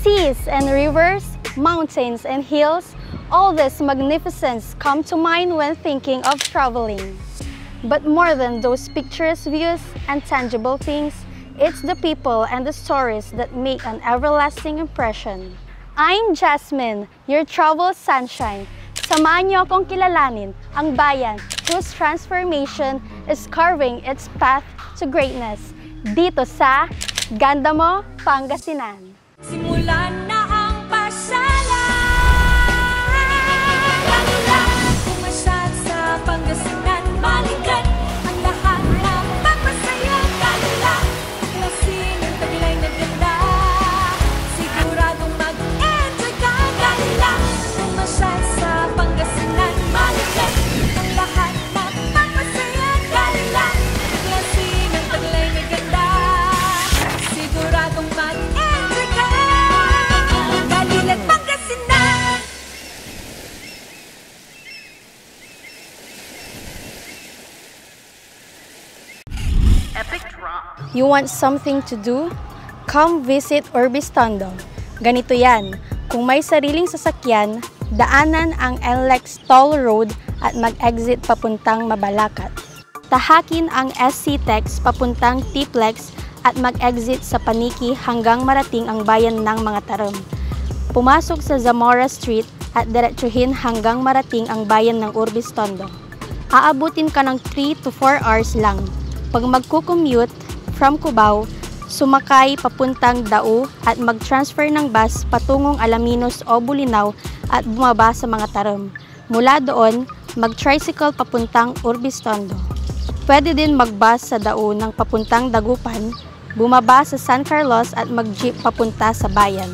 Seas and rivers, mountains and hills, all this magnificence come to mind when thinking of traveling. But more than those picturesque views and tangible things, it's the people and the stories that make an everlasting impression. I'm Jasmine, your travel sunshine. Samahan niyo akong kilalanin ang bayan whose transformation is carving its path to greatness dito sa Ganda mo, Pangasinan. Simulan na ang pasyalan. Pumasyal sa Pangasinan, balikan ang lahat ng magpasaya. Kalula, klasin ang taglay na ganda. Siguradong mag-enjoy ka. Kalula, pumasyal sa Pangasinan, balikan ang lahat ng magpasaya. Kalula, klasin ang taglay na ganda. Siguradong mag-enjoy ka. Kalilat Pangasinan. You want something to do? Come visit Urbiztondo. Ganito yan, kung may sariling sasakyan, daanan ang NLEX Toll Road at mag-exit papuntang Mabalacat. Tahakin ang SC-Tex papuntang T-Plex at mag-exit sa Paniki hanggang marating ang bayan ng mga Tarom. Pumasok sa Zamora Street at diretsuhin hanggang marating ang bayan ng Urbiztondo. Aabutin ka ng 3 to 4 hours lang. Pag magkukommute from Cubao, sumakay papuntang Dao at mag-transfer ng bus patungong Alaminos o Bulinaw at bumaba sa mga Tarom. Mula doon, mag-tricycle papuntang Urbiztondo. Pwede din mag-bus sa Dao ng papuntang Dagupan, bumaba sa San Carlos at mag-jeep papunta sa bayan.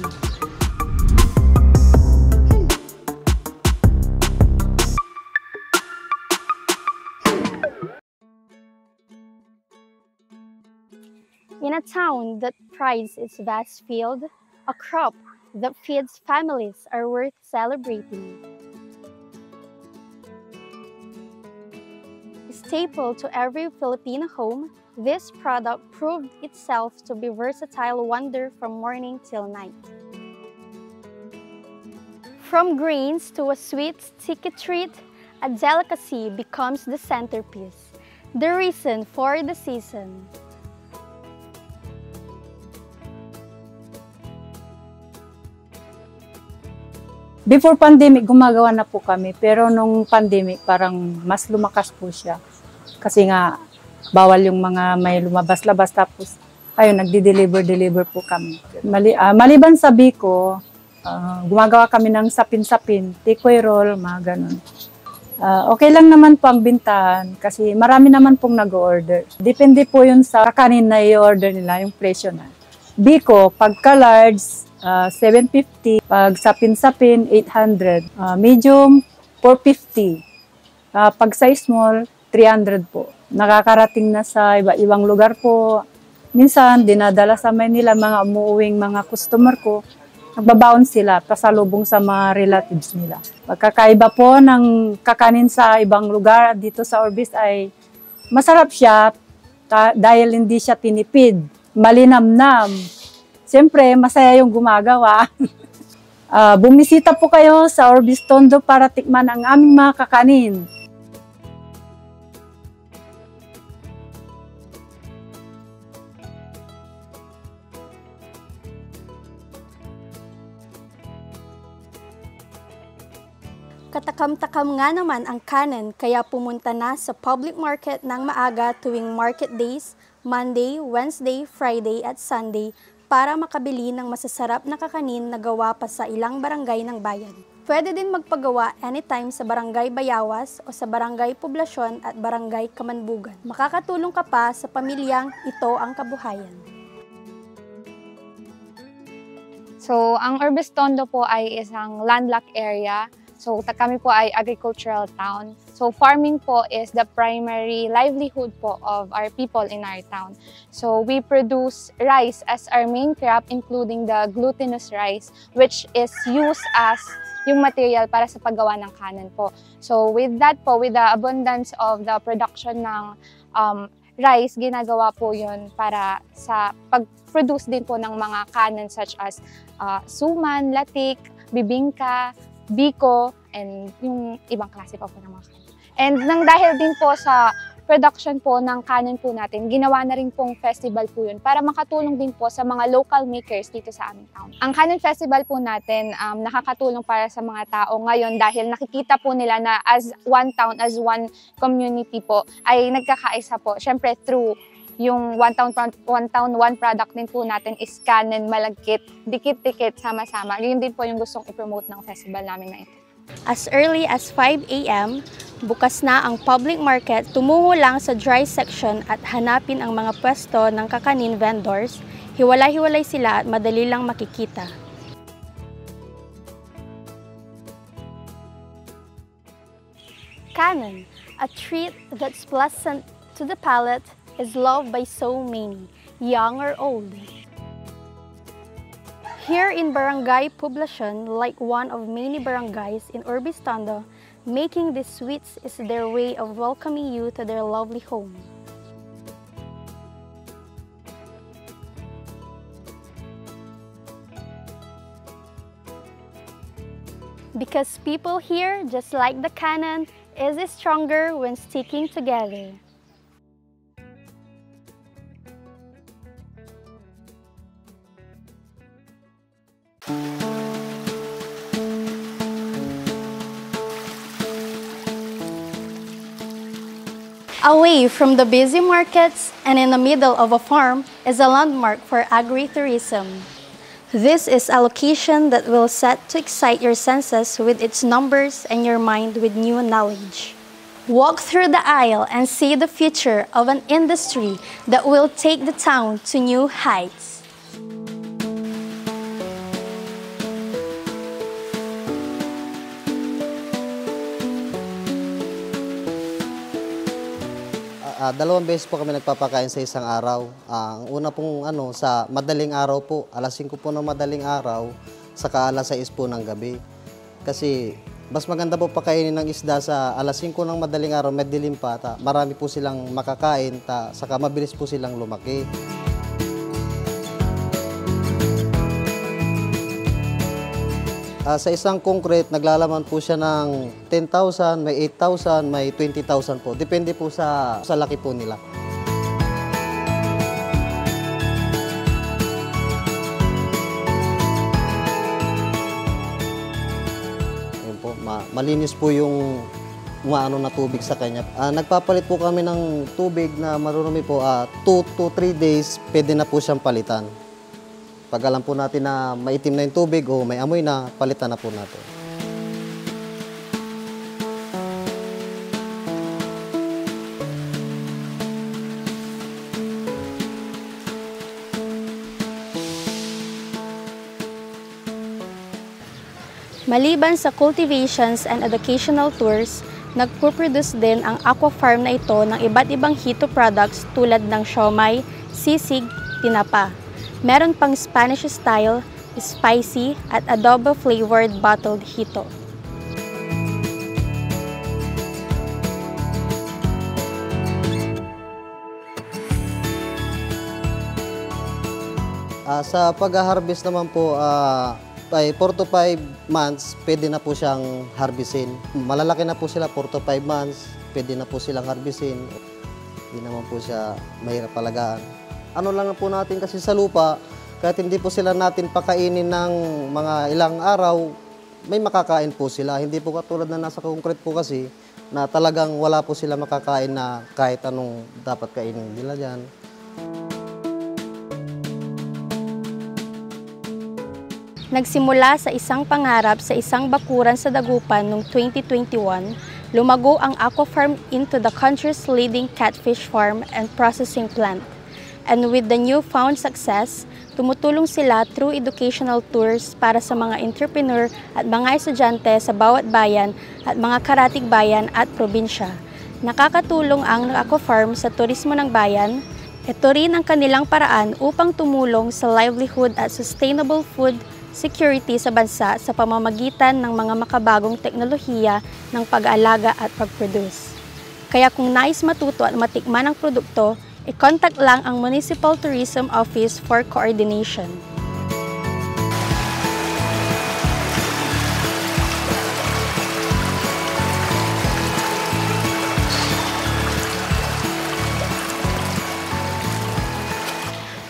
In a town that prides its vast field, a crop that feeds families are worth celebrating. Staple to every Filipino home, this product proved itself to be a versatile wonder from morning till night. From grains to a sweet, sticky treat, a delicacy becomes the centerpiece, the reason for the season. Before pandemic, gumagawa na po kami. Pero nung pandemic, parang mas lumakas po siya. Kasi nga, bawal yung mga may lumabas-labas. Tapos, ayun, nagdi-deliver po kami. Maliban sa Biko, gumagawa kami ng sapin-sapin, tikoy roll, mga ganun. Okay lang naman po ang bintahan kasi marami naman pong nag-order. Depende po yun sa kakanin na i-order nila, yung presyo na. Biko, pagka large, 750, pag sapin-sapin, 800, medium, 450, pag sa small, 300 po. Nakakarating na sa iba-ibang lugar po. Minsan, dinadala sa Maynila, mga umuuwing mga customer ko, nagbabaon sila, pasalubong sa mga relatives nila. Pagkakaiba po ng kakanin sa ibang lugar dito sa Urbis ay masarap siya dahil hindi siya tinipid, malinamnam. Siyempre, masaya yung gumagawa. Bumisita po kayo sa Urbiztondo para tikman ang aming mga kakanin. Katakam-takam nga naman ang kanin kaya pumunta na sa public market ng maaga tuwing market days, Monday, Wednesday, Friday at Sunday para makabili ng masasarap na kakanin na gawa pa sa ilang barangay ng bayan. Pwede din magpagawa anytime sa Barangay Bayawas o sa Barangay Poblasyon at Barangay Kamanbugan. Makakatulong ka pa sa pamilyang ito ang kabuhayan. So, ang Urbiztondo po ay isang landlocked area. So, kami po ay agricultural town. So, farming po is the primary livelihood po of our people in our town. So, we produce rice as our main crop, including the glutinous rice, which is used as yung material para sa paggawa ng kanin po. So, with that po, with the abundance of the production ng rice, ginagawa po yun para sa pag-produce din po ng mga kanin such as suman, latik, bibingka, biko, and yung ibang klase pa po ng mga kanin. And nang dahil din po sa production po ng kanin po natin, ginawa na rin pong festival po yun para makatulong din po sa mga local makers dito sa aming town. Ang Kanin Festival po natin nakakatulong para sa mga tao ngayon dahil nakikita po nila na as one town, as one community po ay nagkakaisa po. Siyempre through yung one town, one product din po natin is kanin, malagkit, dikit-dikit, sama-sama. Yun din po yung gustong i-promote ng festival namin na ito. As early as 5 a.m., bukas na ang public market. Tumungo lang sa dry section at hanapin ang mga pwesto ng kakanin vendors. Hiwalay-hiwalay sila at madali lang makikita. Kanin, a treat that's pleasant to the palate, is loved by so many, young or old. Here in Barangay Poblacion, like one of many barangays in Urbiztondo, making these sweets is their way of welcoming you to their lovely home. Because people here, just like the canon, is stronger when sticking together. Away from the busy markets and in the middle of a farm is a landmark for agritourism. This is a location that will set to excite your senses with its numbers and your mind with new knowledge. Walk through the aisle and see the future of an industry that will take the town to new heights. Dalawang beses po kami nagpapakain sa isang araw. Ang una pong sa madaling araw po, alas 5 po ng madaling araw, saka alas 6 po ng gabi. Kasi mas maganda po pakainin ng isda sa alas 5 ng madaling araw, madilim pa, marami po silang makakain, saka mabilis po silang lumaki. Sa isang concrete, naglalaman po siya ng 10,000, may 8,000, may 20,000 po. Depende po sa laki po nila. Ayun po, malinis po yung umaano na tubig sa kanya. Nagpapalit po kami ng tubig na marurumi po. 2 to 3 days, pwede na po siyang palitan. Pag alam po natin na maitim na yung tubig o may amoy na, palitan na po natin. Maliban sa cultivations and educational tours, nagpo-produce din ang aqua farm na ito ng iba't ibang hito products tulad ng siomai, sisig, tinapa. Meron pang Spanish style, spicy, at adobo-flavored bottled hito. Sa pag-harvest naman po, ay 4 to 5 months, pwede na po siyang harvestin. Malalaki na po sila, 4 to 5 months, pwede na po silang harvestin. Hindi naman po siya mahirap palagaan. Ano lang po natin kasi sa lupa, kahit hindi po sila natin pakainin ng mga ilang araw, may makakain po sila. Hindi po katulad na nasa concrete po kasi, na talagang wala po sila makakain na kahit anong dapat kainin nila dyan. Nagsimula sa isang pangarap sa isang bakuran sa Dagupan noong 2021, lumago ang aqua farm into the country's leading catfish farm and processing plant. And with the newfound success, tumutulong sila through educational tours para sa mga entrepreneur at mga estudyante sa bawat bayan at mga karatig bayan at probinsya. Nakakatulong ang aqua farm sa turismo ng bayan. Ito rin ang kanilang paraan upang tumulong sa livelihood at sustainable food security sa bansa sa pamamagitan ng mga makabagong teknolohiya ng pag-aalaga at pag-produce. Kaya kung nais matuto at matikman ang produkto, i-contact lang ang Municipal Tourism Office for coordination.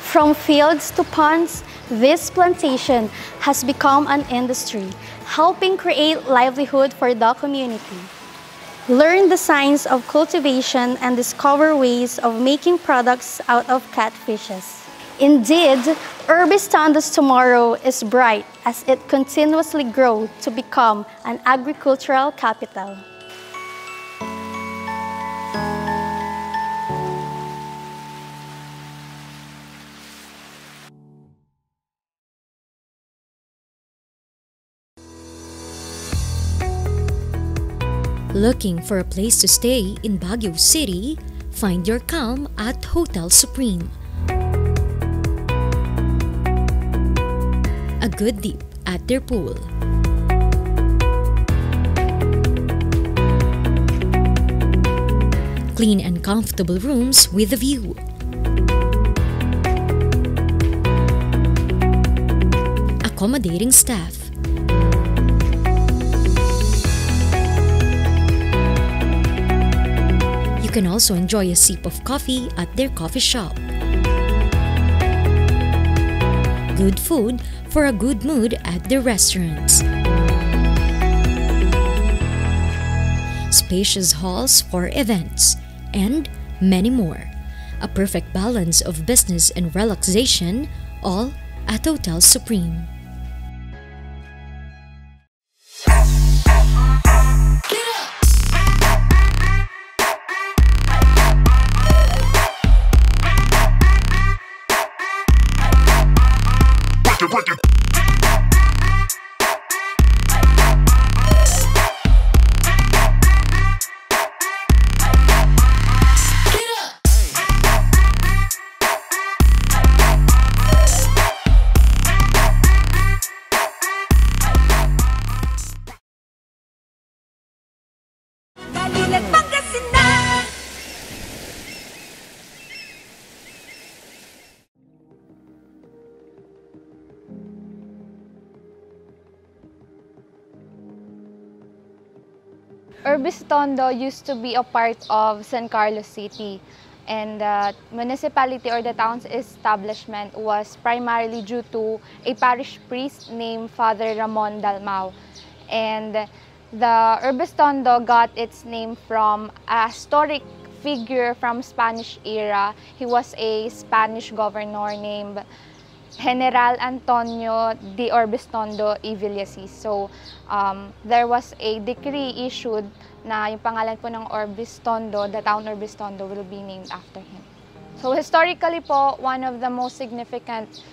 From fields to ponds, this plantation has become an industry, helping create livelihood for the community. Learn the science of cultivation and discover ways of making products out of catfishes. Indeed, Urbiztondo's tomorrow is bright as it continuously grows to become an agricultural capital. Looking for a place to stay in Baguio City? Find your calm at Hotel Supreme. A good dip at their pool. Clean and comfortable rooms with a view. Accommodating staff. You can also enjoy a sip of coffee at their coffee shop. Good food for a good mood at their restaurants. Spacious halls for events, and many more. A perfect balance of business and relaxation, all at Hotel Supreme. Kalilat Pangasinan! Urbiztondo used to be a part of San Carlos City, and the municipality or the town's establishment was primarily due to a parish priest named Father Ramon Dalmau. And the Urbiztondo got its name from a historic figure from Spanish era. He was a Spanish governor named General Antonio de Urbiztondo y Villasis. So, there was a decree issued na yung pangalan po ng Urbiztondo, the town Urbiztondo, will be named after him. So, historically po, one of the most significant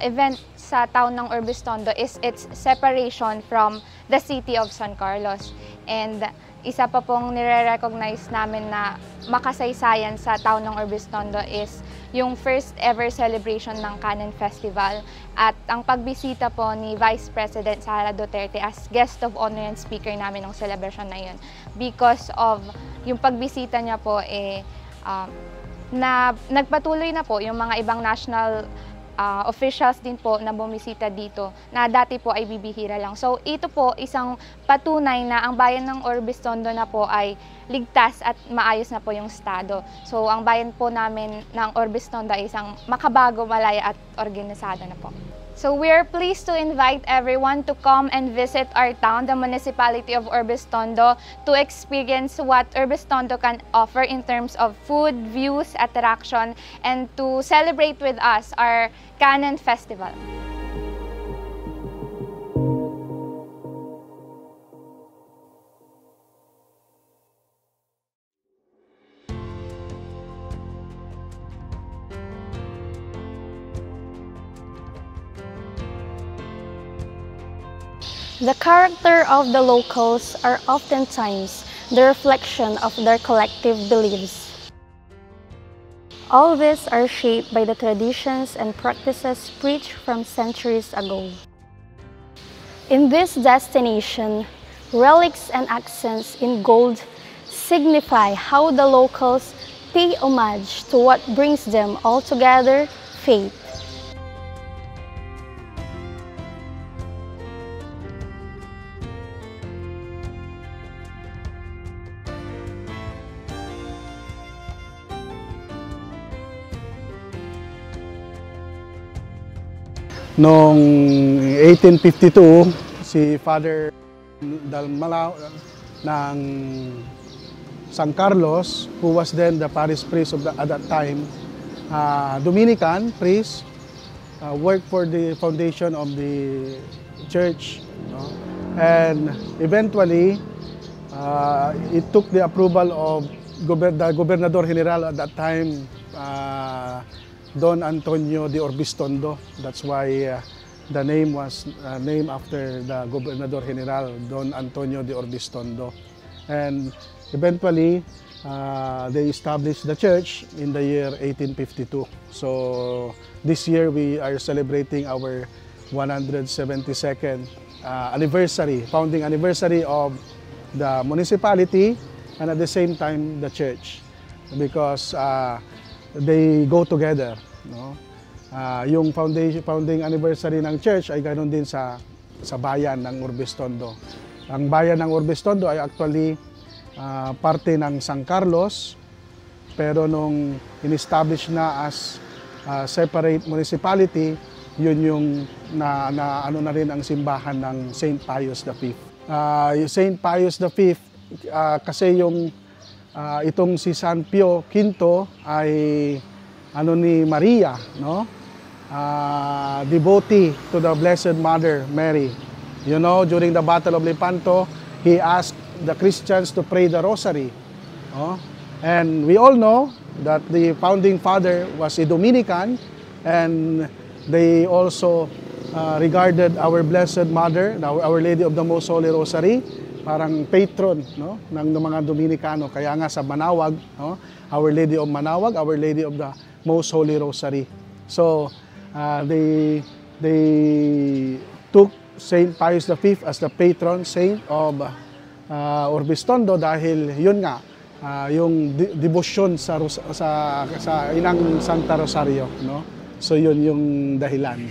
event sa town ng Urbiztondo is its separation from the city of San Carlos. And isa pa pong nire-recognize namin na makasaysayan sa town ng Urbiztondo is yung first ever celebration ng Canon Festival at ang pagbisita po ni Vice President Sara Duterte as guest of honor and speaker namin ng celebration na yun. Because of yung pagbisita niya po na nagpatuloy na po yung mga ibang national officials din po na bumisita dito na dati po ay bibihira lang. So ito po isang patunay na ang bayan ng Urbiztondo na po ay ligtas at maayos na po yung estado. So ang bayan po namin ng Urbiztondo ay isang makabago, malaya at organisado na po. So we are pleased to invite everyone to come and visit our town, the municipality of Urbiztondo, to experience what Urbiztondo can offer in terms of food, views, attraction, and to celebrate with us our Canon Festival. The character of the locals are oftentimes the reflection of their collective beliefs. All these are shaped by the traditions and practices preached from centuries ago. In this destination, relics and accents in gold, signify how the locals pay homage to what brings them all together, faith. Noong 1852, si Father Dalmalaw ng San Carlos, who was then the parish priest at that time, Dominican priest, worked for the foundation of the church. And eventually, it took the approval of the Gobernador General at that time, Don Antonio de Urbiztondo. That's why the name was named after the Gobernador General, Don Antonio de Urbiztondo. And eventually, they established the church in the year 1852. So this year we are celebrating our 172nd anniversary, founding anniversary of the municipality and at the same time the church, because they go together. No? Yung founding anniversary ng church ay ganoon din sa bayan ng Urbiztondo. Ang bayan ng Urbiztondo ay actually parte ng San Carlos, pero nung in-establish na as separate municipality, yun yung ano na rin ang simbahan ng St. Pius V. St. Pius V, kasi yung itong si San Pio V ay ano ni Maria, no? Devotee to the Blessed Mother Mary. You know, during the Battle of Lepanto, he asked the Christians to pray the Rosary. And we all know that the founding father was a Dominican, and they also regarded our Blessed Mother, Our Lady of the Most Holy Rosary, parang patron, no, ng mga Dominicano. Kaya nga sa Manawag, no, Our Lady of Manawag, Our Lady of the Most Holy Rosary. So they took St. Pius V as the patron saint of Urbiztondo dahil yun nga yung devotion sa Inang Santa Rosario, no? So yun yung dahilan.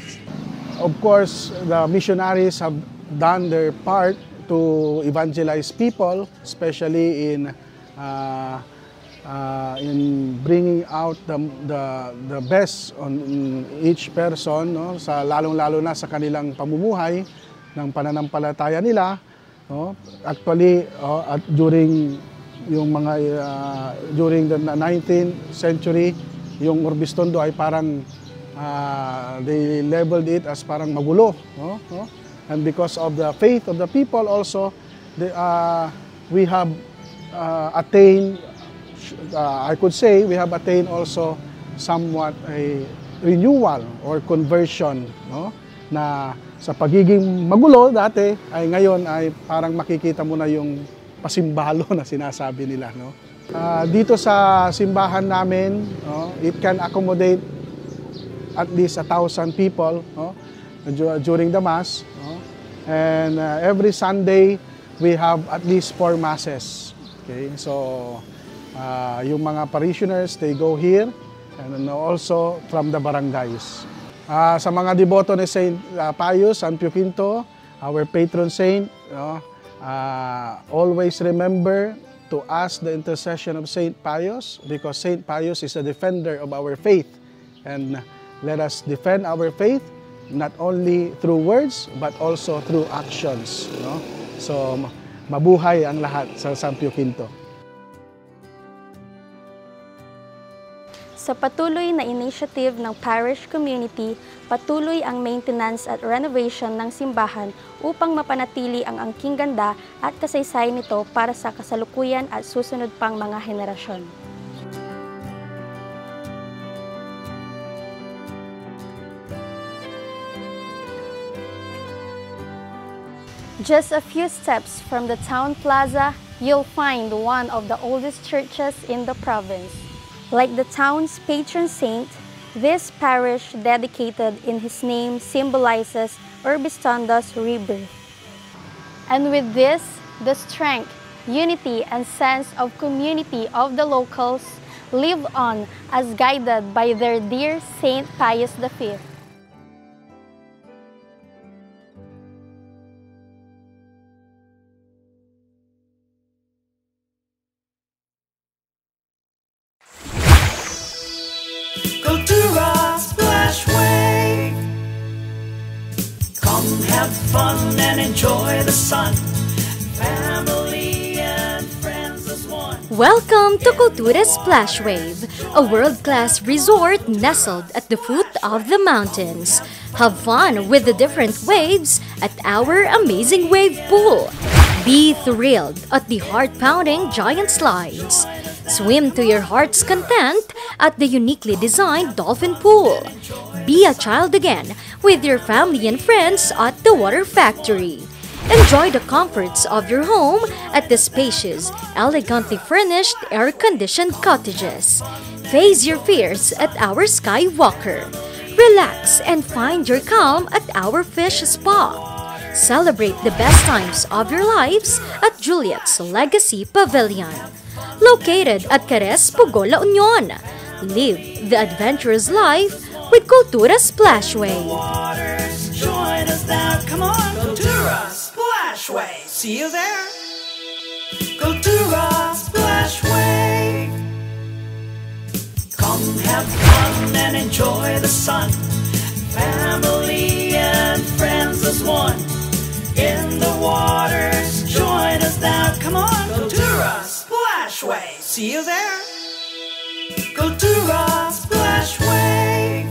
Of course, the missionaries have done their part to evangelize people, especially in bringing out the best on each person, no? Sa lalong-lalo na sa kanilang pamumuhay ng pananampalataya nila, no? Actually, during the 19th century, yung Urbiztondo ay parang they labeled it as parang magulo, no? And because of the faith of the people also, we have attained, I could say, we have attained also somewhat a renewal or conversion, no? Na sa pagiging magulo dati ay ngayon ay parang makikita mo na yung pasimbalo na sinasabi nila, no? Dito sa simbahan namin, no, it can accommodate at least 1,000 people, no, during the Mass, no? And every Sunday we have at least 4 masses. Okay, so yung mga parishioners, they go here, and also from the barangays. Sa mga deboto ni St. Pius, San Pio V, our patron saint, always remember to ask the intercession of St. Pius, because St. Pius is a defender of our faith. And let us defend our faith not only through words but also through actions, no? So mabuhay ang lahat sa San Pio V. Sa patuloy na initiative ng parish community, patuloy ang maintenance at renovation ng simbahan upang mapanatili ang angking ganda at kasaysayan nito para sa kasalukuyan at susunod pang mga henerasyon. Just a few steps from the town plaza, you'll find one of the oldest churches in the province. Like the town's patron saint, this parish dedicated in his name symbolizes Urbiztondo's rebirth. And with this, the strength unity, and sense of community of the locals live on as guided by their dear Saint Pius V. Cultura Splash Wave. Come have fun and enjoy the sun. Family and friends as one. Welcome to Cultura Splash Wave, a world-class resort nestled at the foot of the mountains. Have fun with the different waves at our amazing wave pool. Be thrilled at the heart-pounding giant slides. Swim to your heart's content at the uniquely designed dolphin pool. Be a child again with your family and friends at the water factory. Enjoy the comforts of your home at the spacious, elegantly furnished, air-conditioned cottages. Face your fears at our Skywalker. Relax and find your calm at our fish spa. Celebrate the best times of your lives at Juliet's Legacy Pavilion. Located at Cares, Pugola, Union. Live the adventurous life with Cultura Splash Wave. Waters, join us now. Come on, Cultura Splash Wave. See you there. Cultura Splash Wave. Come have fun and enjoy the sun. Family and friends as one. In the waters, join us now. Come on, Cultura Splash Wave. See you there. Cultura Splash Wave.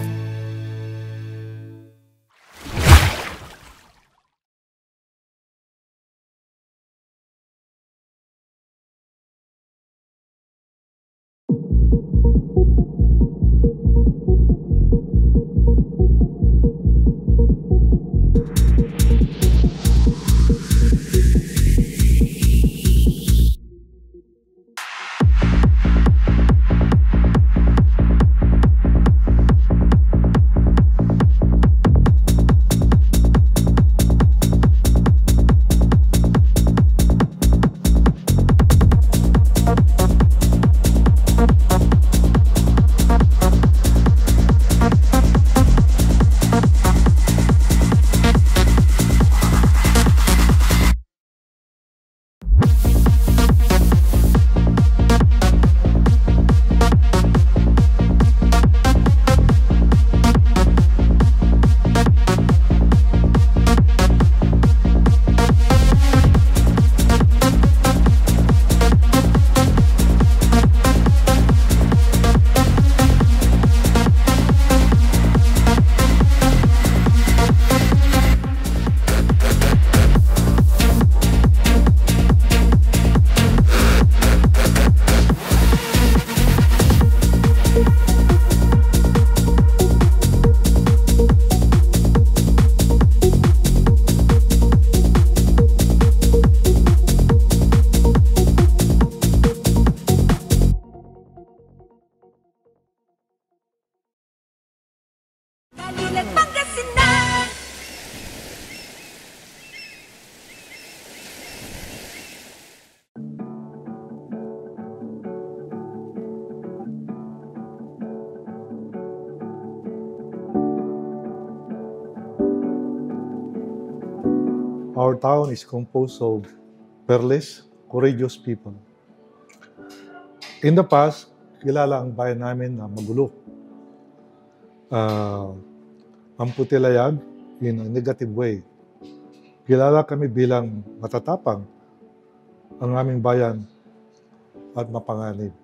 Pangasinan. Our town is composed of fearless, courageous people. In the past, kilala ang bayan namin na magulo. Ang putilayag in a negative way. Kilala kami bilang matatapang ang aming bayan at mapanganib.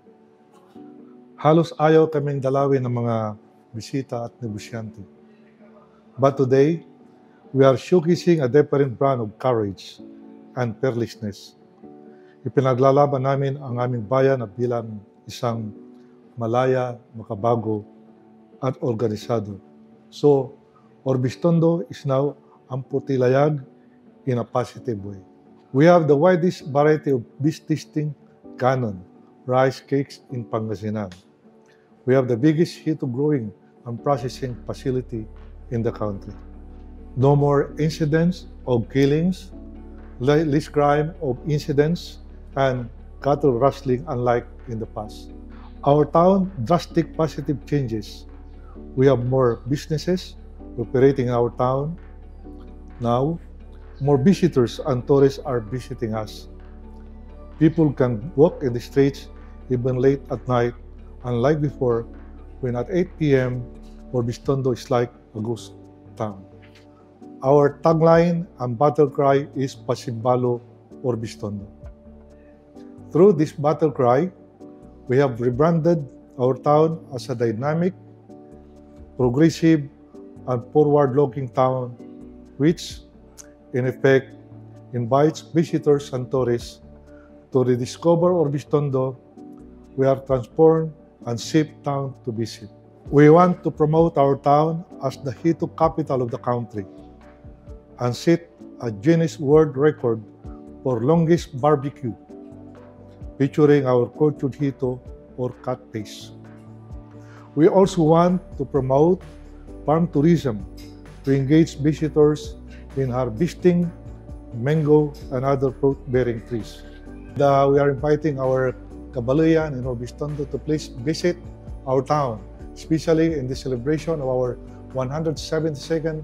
Halos ayaw kaming dalawin ng mga bisita at negosyante. But today, we are showcasing a different brand of courage and fearlessness. Ipinaglalaban namin ang aming bayan na bilang isang malaya, makabago, at organisado. So, Urbiztondo is now ang putilayag in a positive way. We have the widest variety of beef tasting canon rice cakes in Pangasinan. We have the biggest heat growing and processing facility in the country. No more incidents of killings, less crime of incidents and cattle rustling unlike in the past. Our town drastic positive changes. We have more businesses operating in our town. Now, more visitors and tourists are visiting us. People can walk in the streets even late at night, unlike before, when at 8 p.m. Urbiztondo is like a ghost town. Our tagline and battle cry is Pasimbalo Urbiztondo. Through this battle cry, we have rebranded our town as a dynamic, progressive, and forward-looking town, which, in effect, invites visitors and tourists to rediscover Urbiztondo. We are transformed and safe town to visit. We want to promote our town as the Hito capital of the country and set a Guinness World Record for longest barbecue, featuring our cultured Hito or cat face. We also want to promote farm tourism to engage visitors in harvesting mango and other fruit-bearing trees. We are inviting our Kabalayan and Urbiztondo to please visit our town, especially in the celebration of our 172nd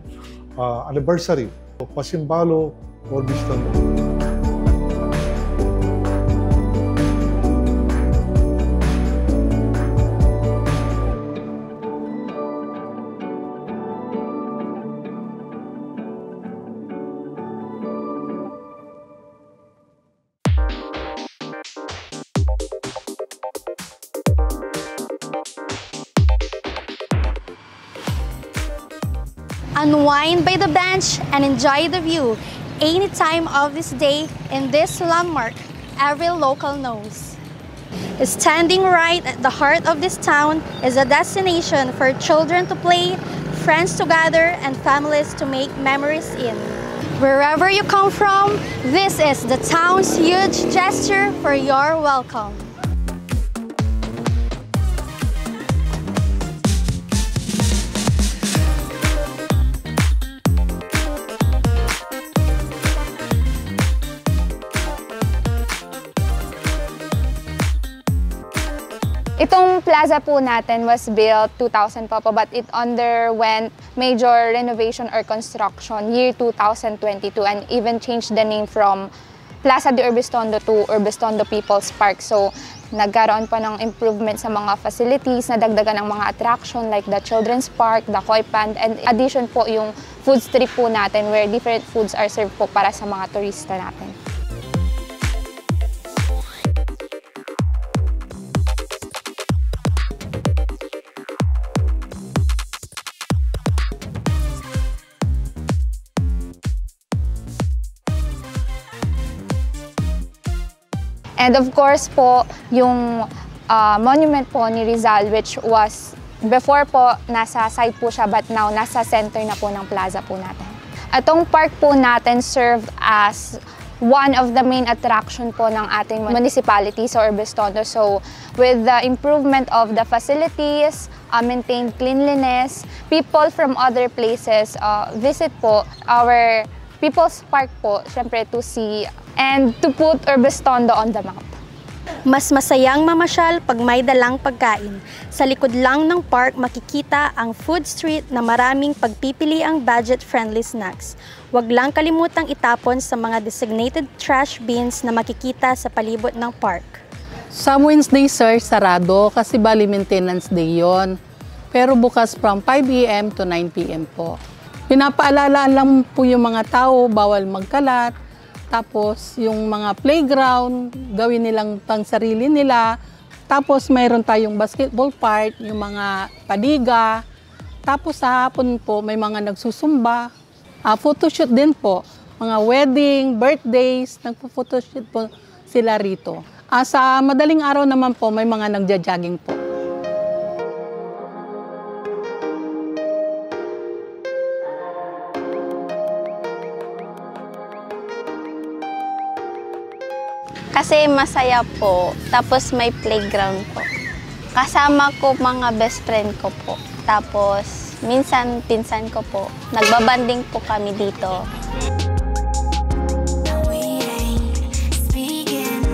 anniversary of Pasimbalo Urbiztondo. Unwind by the bench and enjoy the view any time of this day in this landmark every local knows. Standing right at the heart of this town is a destination for children to play, friends to gather, and families to make memories in. Wherever you come from, this is the town's huge gesture for your welcome. Itong plaza po natin was built 2000 po, but it underwent major renovation or construction year 2022 and even changed the name from Plaza de Urbiztondo to Urbiztondo People's Park. So nagkaroon pa ng improvement sa mga facilities, nadagdagan ng mga attraction like the Children's Park, the Koi Pond, and addition po yung food street po natin where different foods are served po para sa mga turista natin. And of course po, yung monument po ni Rizal, which was before po nasa side po siya but now nasa center na po ng plaza po natin. Atong park po natin served as one of the main attraction po ng ating municipality sa Urbiztondo. So with the improvement of the facilities, maintained cleanliness, people from other places visit po our People's Park po, syempre to see and to put Urbiztondo on the map. Mas masayang mamasyal pag may dalang pagkain. Sa likod lang ng park makikita ang food street na maraming pagpipiliang budget-friendly snacks. Huwag lang kalimutang itapon sa mga designated trash bins na makikita sa palibot ng park. Sa Wednesday, sir, sarado kasi bali maintenance day yon. Pero bukas from 5 a.m. to 9 p.m. po. Pinapaalala lang po yung mga tao, bawal magkalat. Tapos yung mga playground, gawin nilang pang sarili nila. Tapos mayroon tayong basketball park, yung mga padiga. Tapos sa hapon po may mga nagsusumba. Photoshoot din po. Mga wedding, birthdays, nagpo-photoshoot po sila rito. Sa madaling araw naman po may mga nagja-jogging po. Kasi masaya po, tapos may playground po. Kasama ko mga best friend ko po. Tapos minsan pinsan ko po. Nagbabanding po kami dito. We ain't speaking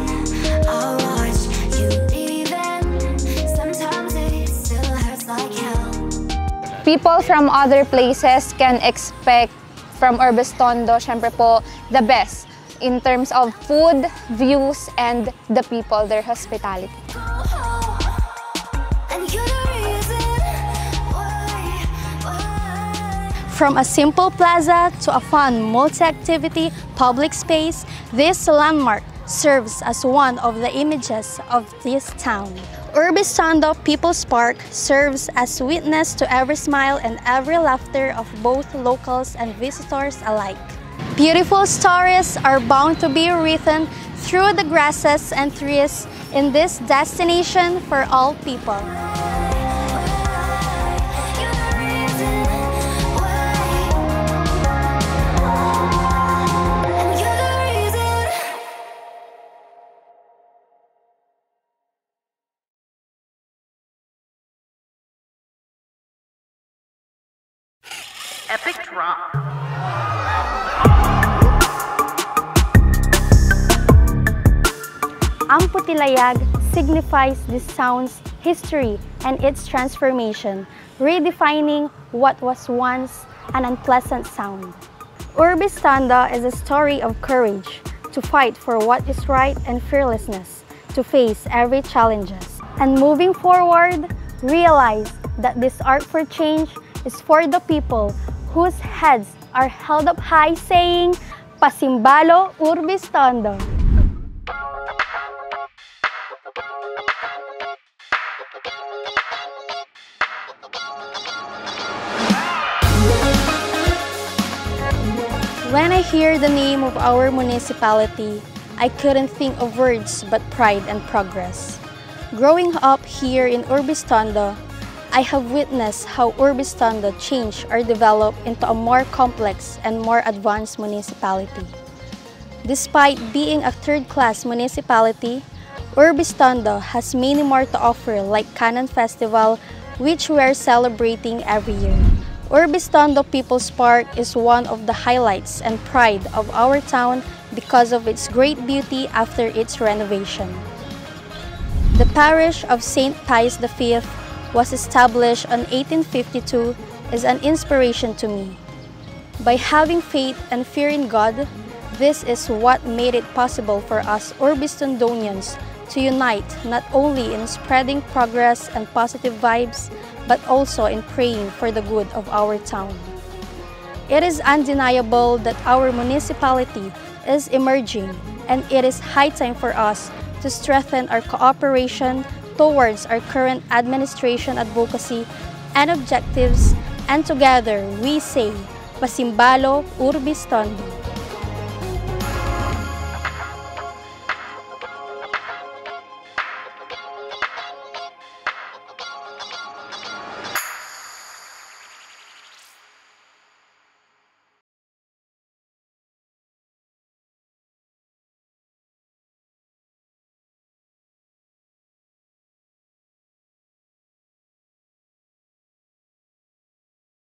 people from other places can expect from Urbiztondo, syempre po, the best in terms of food, views, and the people, their hospitality. From a simple plaza to a fun multi-activity public space, this landmark serves as one of the images of this town. Urbiztondo People's Park serves as witness to every smile and every laughter of both locals and visitors alike. Beautiful stories are bound to be written through the grasses and trees in this destination for all people. Epic drop. Ang Putilayag signifies this town's history and its transformation, redefining what was once an unpleasant sound. Urbiztondo is a story of courage, to fight for what is right and fearlessness, to face every challenges. And moving forward, realize that this art for change is for the people whose heads are held up high saying, Pasimbalo Urbiztondo. When I hear the name of our municipality, I couldn't think of words but pride and progress. Growing up here in Urbiztondo, I have witnessed how Urbiztondo changed or developed into a more complex and more advanced municipality. Despite being a third-class municipality, Urbiztondo has many more to offer like Canon Festival, which we are celebrating every year. Urbiztondo People's Park is one of the highlights and pride of our town because of its great beauty after its renovation. The parish of St. Pius V was established in 1852 is an inspiration to me. By having faith and fear in God, this is what made it possible for us Urbiztondonians to unite not only in spreading progress and positive vibes, but also in praying for the good of our town. It is undeniable that our municipality is emerging, and it is high time for us to strengthen our cooperation towards our current administration advocacy and objectives, and together we say, Pasimbalo Urbiztondo.